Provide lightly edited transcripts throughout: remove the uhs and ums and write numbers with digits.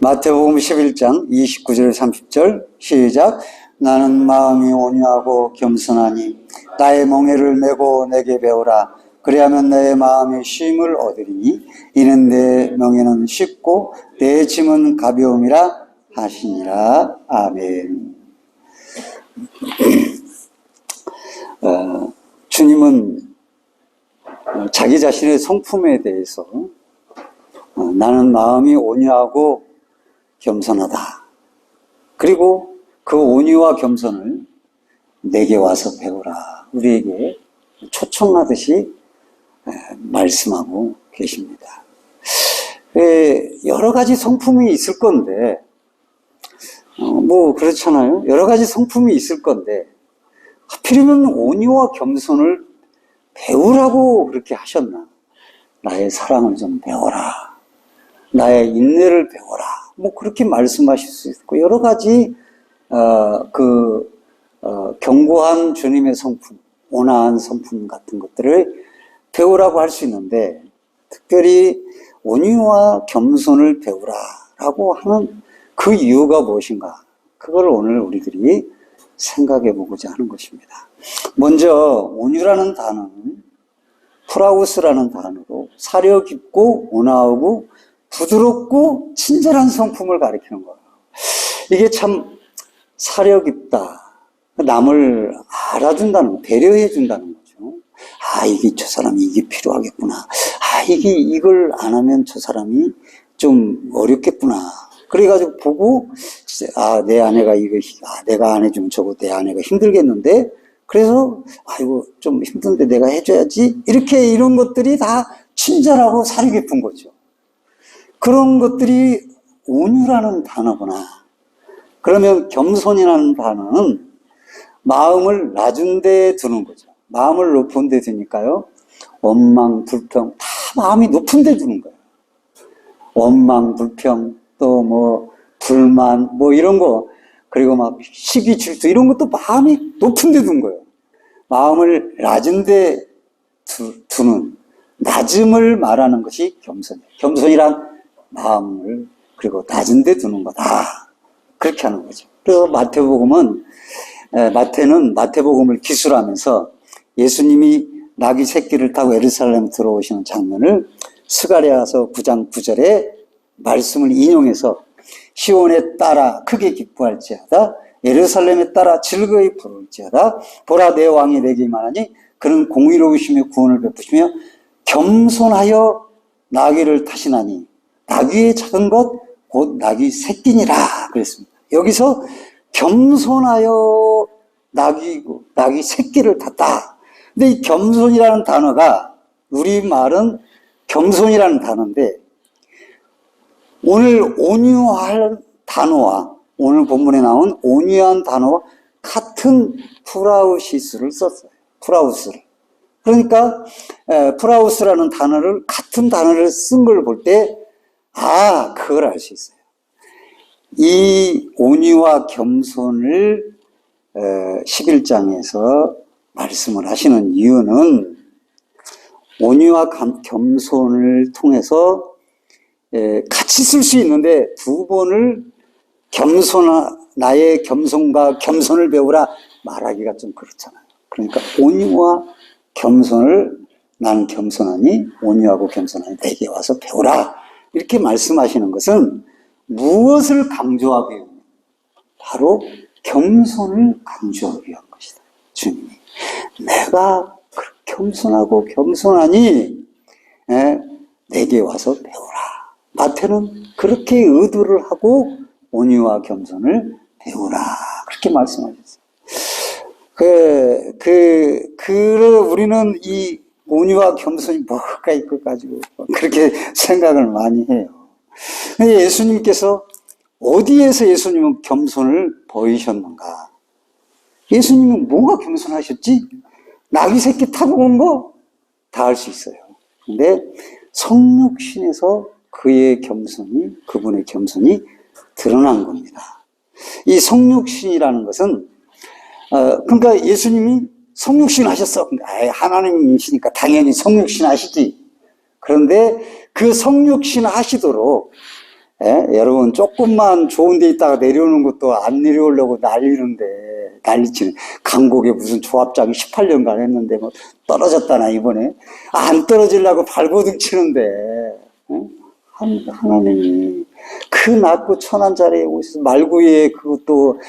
마태복음 11장 29절 30절 시작. 나는 마음이 온유하고 겸손하니 나의 멍에를 메고 내게 배우라. 그리하면 내 마음이 쉼을 얻으리니 이는 내 멍에는 쉽고 내 짐은 가벼움이라 하시니라. 아멘. 주님은 자기 자신의 성품에 대해서 나는 마음이 온유하고 겸손하다. 그리고 그 온유와 겸손을 내게 와서 배우라. 우리에게 초청하듯이 말씀하고 계십니다. 여러 가지 성품이 있을 건데, 그렇잖아요. 여러 가지 성품이 있을 건데, 하필이면 온유와 겸손을 배우라고 그렇게 하셨나? 나의 사랑을 좀 배워라. 나의 인내를 배워라. 그렇게 말씀하실 수 있고, 여러 가지, 견고한 주님의 성품, 온화한 성품 같은 것들을 배우라고 할 수 있는데, 특별히 온유와 겸손을 배우라라고 하는 그 이유가 무엇인가? 그걸 오늘 우리들이 생각해 보고자 하는 것입니다. 먼저, 온유라는 단어는 프라우스라는 단어로 사려 깊고 온화하고 부드럽고 친절한 성품을 가리키는 거예요. 이게 참 사려 깊다. 남을 알아준다는 거, 배려해 준다는 거죠. 저 사람이 이게 필요하겠구나. 이걸 안 하면 저 사람이 좀 어렵겠구나. 그래가지고 보고, 내 아내가 내가 안 해주면 내 아내가 힘들겠는데, 그래서, 좀 힘든데 내가 해줘야지. 이런 것들이 다 친절하고 사려 깊은 거죠. 그런 것들이 온유라는 단어구나. 그러면 겸손이라는 단어는 마음을 낮은 데 두는 거죠. 마음을 높은 데 두니까요. 원망, 불평, 다 마음이 높은 데 두는 거예요. 원망, 불평, 또 불만, 이런 거, 그리고 시기, 질투, 이런 것도 마음이 높은 데 둔 거예요. 마음을 낮은 데 두는, 낮음을 말하는 것이 겸손이에요. 겸손이란 마음을, 그리고 낮은 데 두는 거다. 그렇게 하는 거죠. 그래서 마태는 마태복음을 기술하면서 예수님이 나귀 새끼를 타고 예루살렘 들어오시는 장면을 스가랴서 9장 9절에 말씀을 인용해서 시온에 따라 크게 기뻐할지어다 예루살렘에 따라 즐거이 부를지어다 보라 내 왕이 내게 임하나니 그는 공의로우시며 구원을 베푸시며 겸손하여 나귀를 타시나니 나귀의 작은 것 곧 나귀 새끼니라 그랬습니다. 여기서 겸손하여 나귀 새끼를 탔다. 근데 이 겸손이라는 단어가 우리말은 겸손이라는 단어인데 오늘 온유할 단어와 오늘 본문에 나온 온유한 단어와 같은 프라우시스를 썼어요. 프라우스를. 그러니까 프라우스라는 단어를 같은 단어를 쓴 걸 볼 때 그걸 알 수 있어요. 이 온유와 겸손을 11장에서 말씀을 하시는 이유는 온유와 겸손을 통해서 같이 쓸 수 있는데 두 번을 나의 겸손과 겸손을 배우라 말하기가 좀 그렇잖아요. 그러니까 온유와 겸손을 나는 겸손하니 온유하고 겸손하니 내게 와서 배우라 이렇게 말씀하시는 것은 무엇을 강조하기 위해 바로 겸손을 강조하기 위한 것이다. 주님이 내가 겸손하고 겸손하니 내게 와서 배우라. 마태는 그렇게 의도를 하고 온유와 겸손을 배우라 그렇게 말씀하셨어요. 우리는 이 온유와 겸손이 뭐가 이걸 가지고 그렇게 생각을 많이 해요. 예수님께서 어디에서 예수님은 겸손을 보이셨는가? 예수님은 뭐가 겸손하셨지? 나귀 새끼 타고 온 거 다 알 수 있어요. 근데 성육신에서 그분의 겸손이 드러난 겁니다. 이 성육신이라는 것은 그러니까 예수님이 성육신 하셨어. 하나님이시니까 당연히 성육신 하시지. 그런데 그 성육신 하시도록 예? 여러분, 조금만 좋은 데 있다가 내려오는 것도 안 내려오려고 난리치는. 강곡에 무슨 조합장이 18년간 했는데, 뭐, 떨어졌다나, 이번에. 안 떨어지려고 발버둥 치는데, 예? 하나님이 그 낮고 천한 자리에 오셔서 말구에 그것도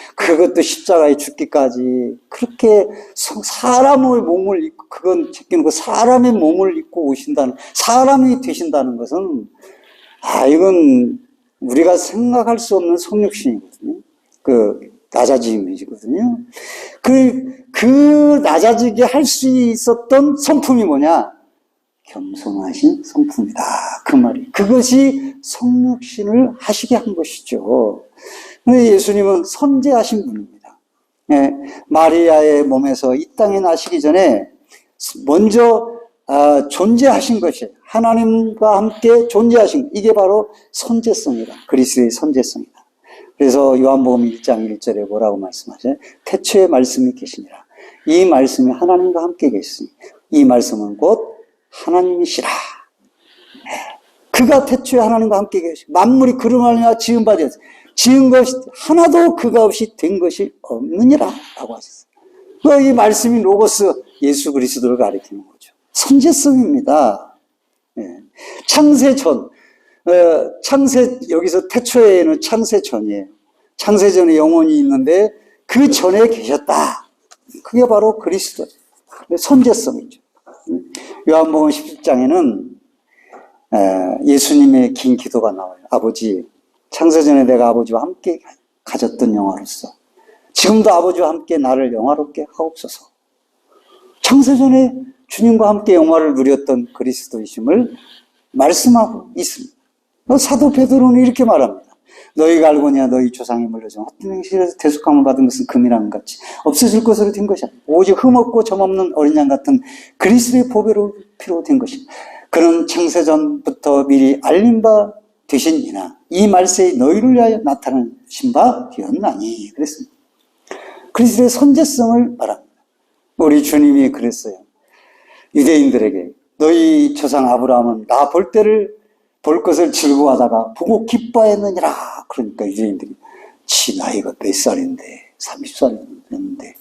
십자가에 죽기까지 그렇게 사람의 몸을 입고, 그건 제끼는 거 사람의 몸을 입고 사람이 되신다는 것은, 이건 우리가 생각할 수 없는 성육신이거든요. 낮아짐이거든요. 그 낮아지게 할 수 있었던 성품이 뭐냐? 겸손하신 성품이다. 그 말이. 그것이 성육신을 하시게 한 것이죠. 근데 예수님은 선제하신 분입니다. 예, 마리아의 몸에서 이 땅에 나시기 전에 먼저 존재하신 것이 하나님과 함께 존재하신 이게 바로 선제성이다. 그리스도의 선제성이다. 그래서 요한복음 1장 1절에 뭐라고 말씀하세요? 태초에 말씀이 계시니라. 이 말씀이 하나님과 함께 계시니 이 말씀은 곧 하나님이시라. 그가 태초에 하나님과 함께 계시고 만물이 그로 말미암아 지은 바 되었으니 지은 것이 하나도 그가 없이 된 것이 없느니라 라고 하셨어요. 이 말씀이 로고스 예수 그리스도를 가리키는 거죠. 선제성입니다. 창세 여기서 태초에는 창세 전이에요. 창세 전에 영혼이 있는데 그 전에 계셨다. 그게 바로 그리스도 선제성이죠. 요한복음 10장에는 예수님의 긴 기도가 나와요. 아버지, 창세전에 내가 아버지와 함께 가졌던 영화로서 지금도 아버지와 함께 나를 영화롭게 하옵소서. 창세전에 주님과 함께 영화를 누렸던 그리스도이심을 말씀하고 있습니다. 사도 베드로는 이렇게 말합니다. 너희가 알고냐 너희 조상이 물려준 헛된 행실에서 대속함을 받은 것은 금이랑 같이 없어질 것으로 된 것이야. 오직 흠없고 점없는 어린 양 같은 그리스도의 보배로 피로 된 것이야. 그는 창세전부터 미리 알린 바 되신이나 이 말세에 너희를 위하여 나타나신 바 되었나니 그랬습니다. 그리스도의 선제성을 말합니다. 우리 주님이 그랬어요. 유대인들에게 너희 조상 아브라함은 나 볼 것을 즐거워하다가 보고 기뻐했느니라. 그러니까 유대인들이 지 나이가 몇 살인데 30살이었는데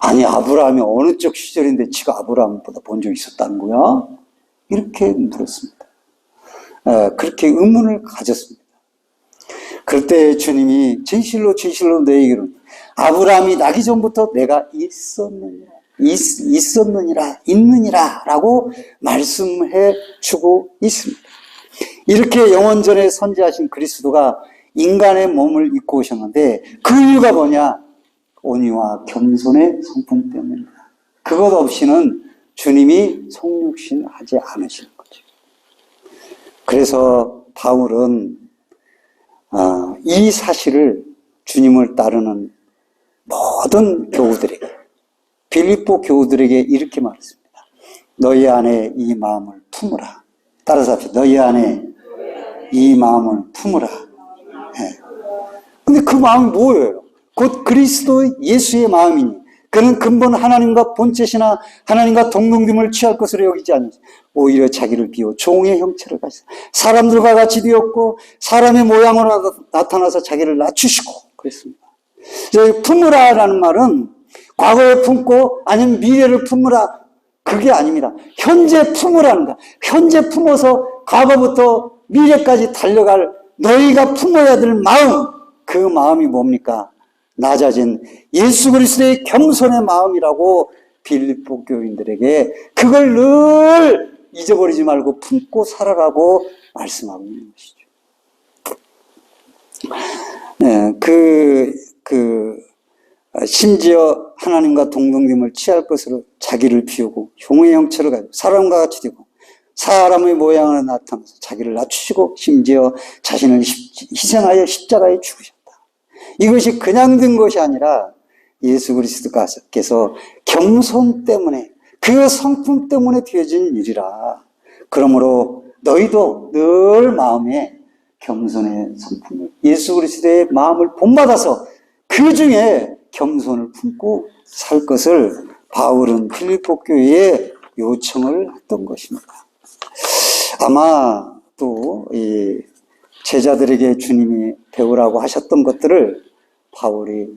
아니 아브라함이 어느 쪽 시절인데 지가 아브라함보다 먼저 있었다는 거야? 이렇게 물었습니다. 그렇게 의문을 가졌습니다. 그때 주님이 진실로 너희에게는 아브라함이 나기 전부터 내가 있느니라 라고 말씀해 주고 있습니다. 이렇게 영원전에 선지하신 그리스도가 인간의 몸을 입고 오셨는데 그 이유가 뭐냐? 온유와 겸손의 성품 때문입니다. 그것 없이는 주님이 성육신하지 않으시는 거죠. 그래서 바울은 이 사실을 주님을 따르는 모든 교우들에게 빌립보 교우들에게 이렇게 말했습니다. 너희 안에 이 마음을 품으라. 따라서 합시다. 너희 안에 이 마음을 품으라. 근데 그 마음이 뭐예요? 곧 그리스도 예수의 마음이니 그는 근본 하나님과 본체시나 하나님과 동등됨을 취할 것으로 여기지 않으시 오히려 자기를 비워 종의 형체를 가지사 사람들과 같이 되었고 사람의 모양으로 나타나서 자기를 낮추시고 그랬습니다. 여기 품으라라는 말은 과거에 품고 아니면 미래를 품으라 그게 아닙니다. 현재 품으라는 거야. 현재 품어서 과거부터 미래까지 달려갈 너희가 품어야 될 마음, 그 마음이 뭡니까? 낮아진 예수 그리스도의 겸손의 마음이라고 빌립보 교인들에게 그걸 늘 잊어버리지 말고 품고 살아라고 말씀하고 있는 것이죠. 심지어 하나님과 동등됨을 취할 것으로 자기를 비우고 종의 형체를 가지고 사람과 같이 되고 사람의 모양으로 나타나서 자기를 낮추시고 심지어 자신을 희생하여 십자가에 죽으셨다. 이것이 그냥 된 것이 아니라 예수 그리스도께서 겸손 때문에 그 성품 때문에 되어진 일이라. 그러므로 너희도 늘 마음에 겸손의 성품을 예수 그리스도의 마음을 본받아서 그 중에 겸손을 품고 살 것을 바울은 필리포 교회에 요청을 했던 것입니다. 아마 또 제자들에게 주님이 배우라고 하셨던 것들을 바울이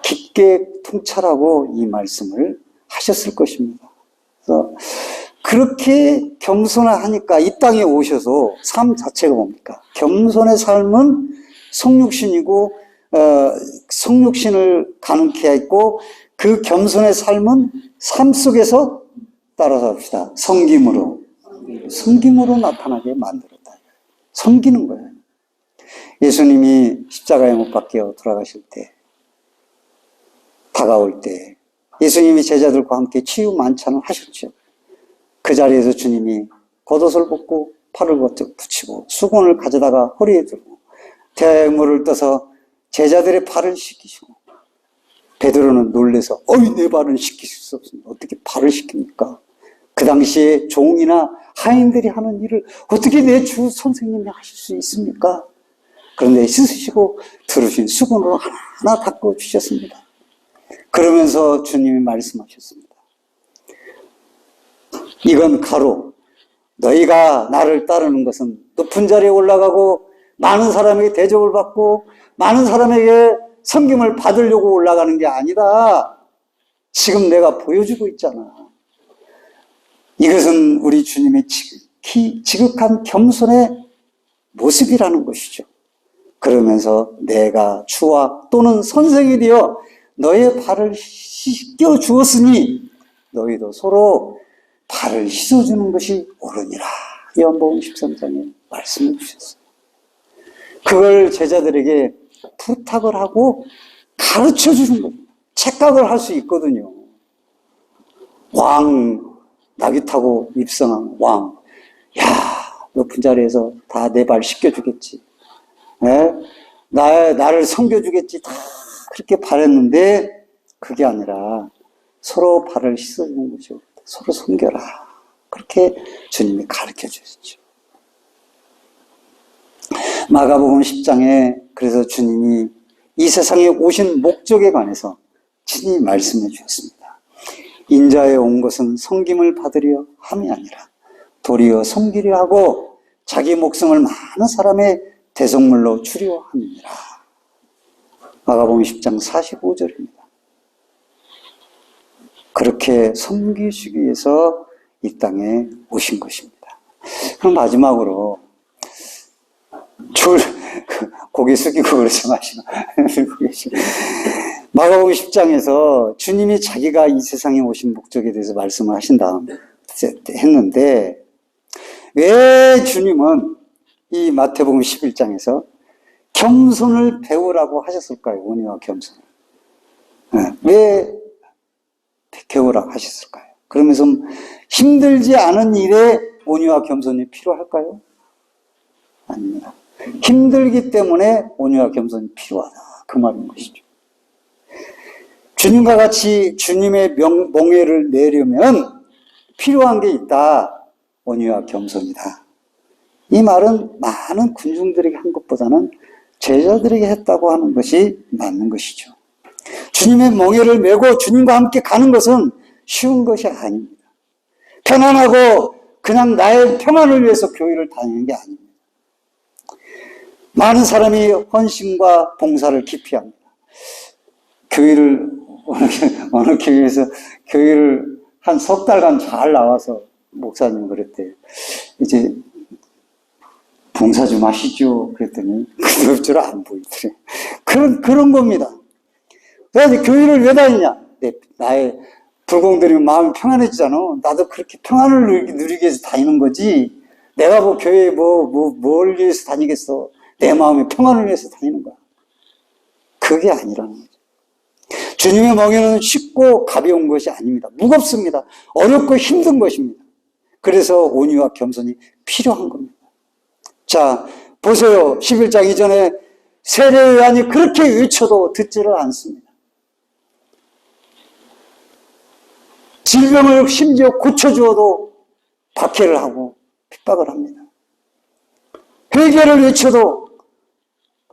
깊게 통찰하고 이 말씀을 하셨을 것입니다. 그래서 그렇게 겸손하니까 이 땅에 오셔서 삶 자체가 뭡니까? 겸손의 삶은 성육신이고 성육신을 가능케 했고 그 겸손의 삶은 삶 속에서 따라서 합시다. 섬김으로 나타나게 만들었다. 섬기는 거예요. 예수님이 십자가에 못 박혀 돌아가실 때, 다가올 때 예수님이 제자들과 함께 치유 만찬을 하셨죠. 그 자리에서 주님이 겉옷을 벗고 팔을 붙이고 수건을 가져다가 허리에 두고 대물을 떠서 제자들의 발을 씻기시고, 베드로는 놀래서 내 발은 씻기실 수 없습니다. 어떻게 발을 씻깁니까? 그 당시에 종이나 하인들이 하는 일을 어떻게 내 주 선생님이 하실 수 있습니까? 그런데 씻으시고 들으신 수건으로 하나하나 닦아주셨습니다. 그러면서 주님이 말씀하셨습니다. 이건 가로, 너희가 나를 따르는 것은 높은 자리에 올라가고 많은 사람에게 대접을 받고 많은 사람에게 섬김을 받으려고 올라가는 게 아니다. 지금 내가 보여주고 있잖아. 이것은 우리 주님의 지극한 겸손의 모습이라는 것이죠. 그러면서 내가 주와 또는 선생이 되어 너의 발을 씻겨 주었으니 너희도 서로 발을 씻어주는 것이 옳으니라. 요한복음 13장에 말씀해 주셨어요. 그걸 제자들에게 부탁을 하고 가르쳐 주는 겁니다. 착각을 할 수 있거든요. 나귀 타고 입성한 왕, 높은 자리에서 다 내 발 씻겨주겠지. 나를 섬겨주겠지. 다 그렇게 바랬는데 그게 아니라 서로 발을 씻어주는 거죠. 서로 섬겨라. 그렇게 주님이 가르쳐 주셨죠. 마가복음 10장에 그래서 주님이 이 세상에 오신 목적에 관해서 친히 말씀해 주셨습니다. 인자에 온 것은 섬김을 받으려 함이 아니라 도리어 섬기려 하고 자기 목숨을 많은 사람의 대속물로 주려 함이니라. 마가복음 10장 45절입니다. 그렇게 섬기시기 위해서 이 땅에 오신 것입니다. 그럼 마지막으로 고개 숙이고 그러지 마시고 마가복음 10장에서 주님이 자기가 이 세상에 오신 목적에 대해서 말씀을 하신 다음에 했는데 왜 주님은 이 마태복음 11장에서 겸손을 배우라고 하셨을까요? 온유와 겸손을. 왜 배우라고 하셨을까요? 그러면서 힘들지 않은 일에 온유와 겸손이 필요할까요? 아닙니다. 힘들기 때문에 온유와 겸손이 필요하다. 그 말인 것이죠. 주님과 같이 주님의 몽회를 내려면 필요한 게 있다. 온유와 겸손이다. 이 말은 많은 군중들에게 한 것보다는 제자들에게 했다고 하는 것이 맞는 것이죠. 주님의 몽회를 메고 주님과 함께 가는 것은 쉬운 것이 아닙니다. 편안하고 그냥 나의 평안을 위해서 교회를 다니는 게 아닙니다. 많은 사람이 헌신과 봉사를 기피합니다. 교회를 어느 교회에서 교회를 한 석 달간 잘 나와서 목사님 그랬대요. 이제 봉사 좀 하시죠. 그랬더니 그럴 줄 안 보이더래요. 그런 겁니다. 그래서 교회를 왜 다니냐? 나의 불공들이면 마음이 평안해지잖아. 나도 그렇게 평안을 누리기 위해서 다니는 거지. 내가 뭐 교회에 뭘 위해서 다니겠어. 내 마음의 평안을 위해서 다니는 거야. 그게 아니라는 거죠. 주님의 몽회는 쉽고 가벼운 것이 아닙니다. 무겁습니다. 어렵고 힘든 것입니다. 그래서 온유와 겸손이 필요한 겁니다. 자, 보세요. 11장 이전에 세례요한이 그렇게 외쳐도 듣지를 않습니다. 질병을 심지어 고쳐주어도 박해를 하고 핍박을 합니다. 회개를 외쳐도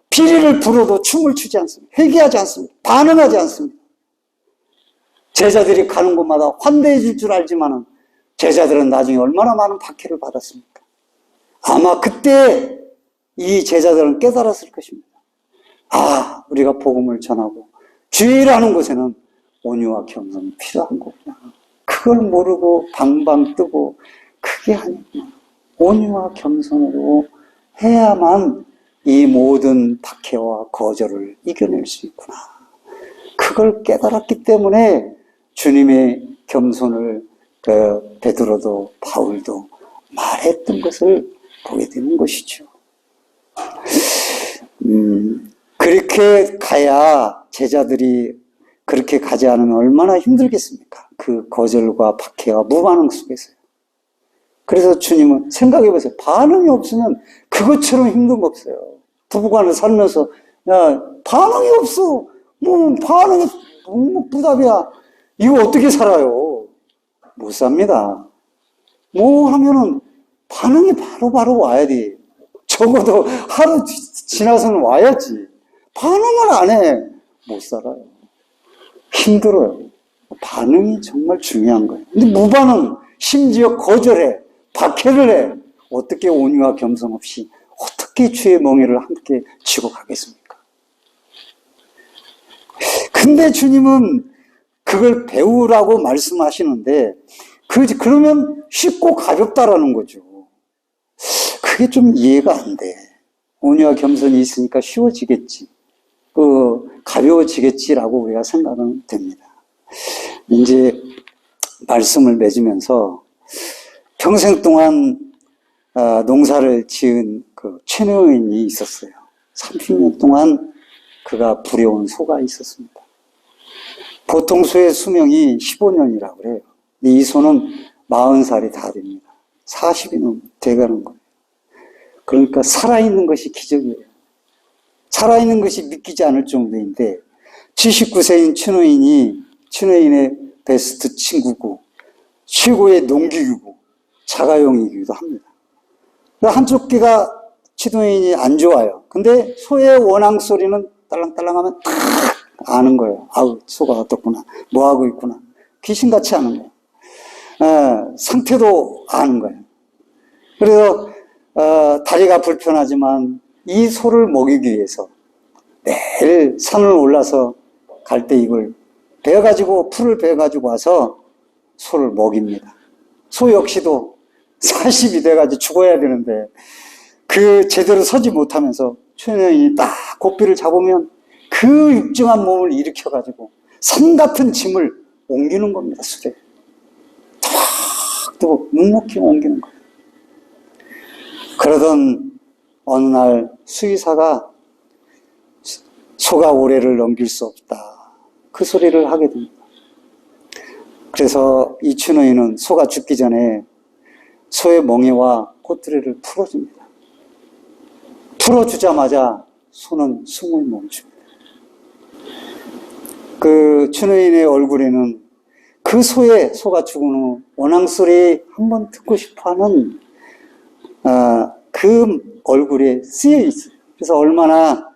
비리를 불어도 춤을 추지 않습니다. 회개하지 않습니다. 반응하지 않습니다. 제자들이 가는 곳마다 환대해 줄 줄 알지만 제자들은 나중에 얼마나 많은 박해를 받았습니까? 아마 그때 이 제자들은 깨달았을 것입니다. 아, 우리가 복음을 전하고 주의라는 곳에는 온유와 겸손이 필요한 거구나. 그걸 모르고 방방 뜨고 그게 아니구나. 온유와 겸손으로 해야만 이 모든 박해와 거절을 이겨낼 수 있구나. 그걸 깨달았기 때문에 주님의 겸손을 베드로도 바울도 말했던 것을 보게 되는 것이죠. 그렇게 가야 제자들이 그렇게 가지 않으면 얼마나 힘들겠습니까? 그 거절과 박해와 무반응 속에서요. 그래서 주님은 생각해 보세요. 반응이 없으면 그것처럼 힘든 거 없어요. 부부간을 살면서 야 반응이 없어. 뭐 반응이 너무 부담이야. 이거 어떻게 살아요? 못 삽니다. 뭐 하면은 반응이 바로 와야 돼. 적어도 하루 지나서는 와야지. 반응을 안 해. 못 살아요. 힘들어요. 반응이 정말 중요한 거예요. 근데 무반응, 심지어 거절해, 박해를 해. 어떻게 온유와 겸손 없이 어떻게 주의 멍에를 함께 지고 가겠습니까? 근데 주님은 그걸 배우라고 말씀하시는데 그러면 쉽고 가볍다라는 거죠. 그게 좀 이해가 안 돼. 온유와 겸손이 있으니까 쉬워지겠지. 가벼워지겠지라고 우리가 생각은 됩니다. 이제 말씀을 맺으면서 평생 동안 농사를 지은 그 최노인이 있었어요. 30년 동안 그가 부려온 소가 있었습니다. 보통 소의 수명이 15년이라고 그래요. 이 소는 40살이 다 됩니다. 40이 돼가는 거예요. 그러니까 살아있는 것이 기적이에요. 살아있는 것이 믿기지 않을 정도인데 79세인 추노인의 베스트 친구고 최고의 농기구고 자가용이기도 합니다. 한쪽 귀가 추노인이 안 좋아요. 근데 소의 원앙 소리는 딸랑딸랑하면 탁 아는 거예요. 아우 소가 어떻구나, 뭐하고 있구나. 귀신같이 아는 거예요. 상태도 아는 거예요. 그래서 다리가 불편하지만 이 소를 먹이기 위해서 매일 산을 올라서 갈 때 이걸 풀을 베어가지고 와서 소를 먹입니다. 소 역시도 40이 돼가지고 죽어야 되는데 제대로 서지 못하면서 초년이 딱 고삐를 잡으면 그 육중한 몸을 일으켜가지고 산 같은 짐을 옮기는 겁니다. 수레 탁 묵묵히 옮기는 거예요. 그러던 어느 날 수의사가 소가 올해를 넘길 수 없다. 그 소리를 하게 됩니다. 그래서 이 추노인은 소가 죽기 전에 소의 멍에와 꼬투리를 풀어줍니다. 풀어주자마자 소는 숨을 멈춥니다. 그 추노인의 얼굴에는 그 소가 죽은 후 원앙소리 한번 듣고 싶어하는 그 얼굴에 쓰여 있어요. 그래서 얼마나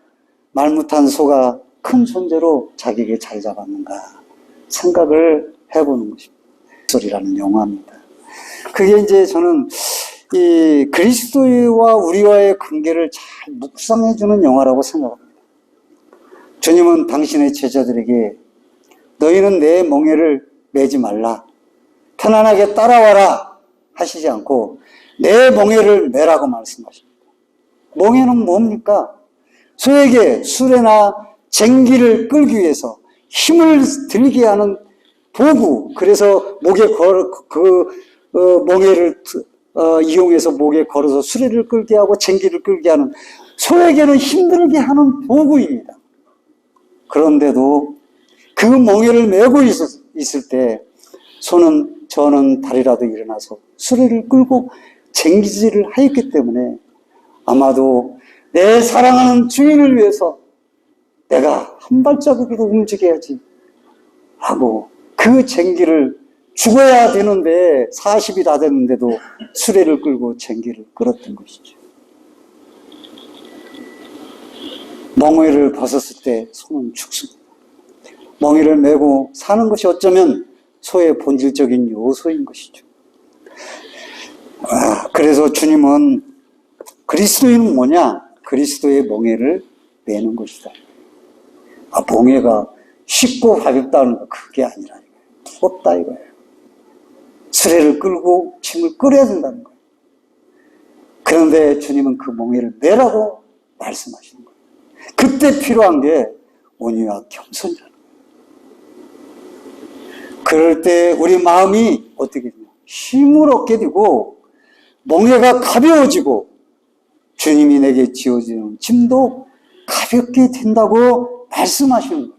말 못한 소가 큰 존재로 자기에게 자리 잡았는가 생각을 해보는 것입니다. 소리라는 영화입니다. 그게 이제 저는 이 그리스도와 우리와의 관계를 잘 묵상해주는 영화라고 생각합니다. 주님은 당신의 제자들에게 너희는 내 멍에를 매지 말라, 편안하게 따라와라 하시지 않고 내 멍에를 매라고 말씀하십니다. 멍에는 뭡니까? 소에게 수레나 쟁기를 끌기 위해서 힘을 들게 하는 도구. 그래서 목에 멍에를 이용해서 목에 걸어서 수레를 끌게 하고 쟁기를 끌게 하는, 소에게는 힘들게 하는 도구입니다. 그런데도 그 멍에를 메고 있을 때 저는 다리라도 일어나서 수레를 끌고 쟁기질을 하였기 때문에 아마도 내 사랑하는 주인을 위해서 내가 한 발자국이라도 움직여야지 하고 그 쟁기를 죽어야 되는데 40이 다 됐는데도 수레를 끌고 쟁기를 끌었던 것이죠. 멍에를 벗었을 때 소는 죽습니다. 멍에를 메고 사는 것이 어쩌면 소의 본질적인 요소인 것이죠. 그래서 주님은, 그리스도인은 뭐냐? 그리스도의 멍에를 매는 것이다. 아, 멍에가 쉽고 가볍다는 거 그게 아니라 무겁다 이거예요. 수레를 끌고 짐을 끌어야 된다는 거예요. 그런데 주님은 그 멍에를 매라고 말씀하시는 거예요. 그때 필요한 게 온유와 겸손이라는 거예요. 그럴 때 우리 마음이 어떻게 되냐? 힘을 얻게 되고 멍에가 가벼워지고 주님이 내게 지어주는 짐도 가볍게 된다고 말씀하시는 거예요.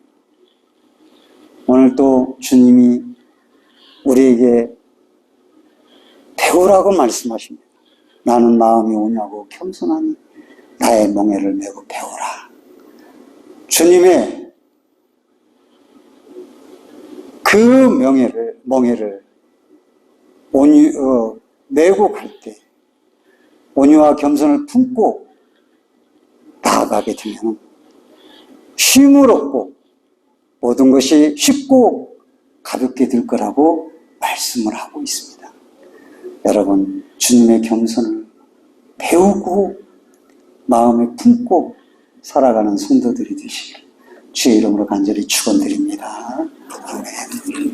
오늘 또 주님이 우리에게 배우라고 말씀하십니다. 나는 마음이 온유하고 겸손하니 나의 멍에를 메고 배우라. 주님의 그 멍에를 메고 갈 때 온유와 겸손을 품고 나아가게 되면 쉼을 얻고 모든 것이 쉽고 가볍게 될 거라고 말씀을 하고 있습니다. 여러분, 주님의 겸손을 배우고 마음에 품고 살아가는 성도들이 되시길 주의 이름으로 간절히 축원드립니다. 아멘.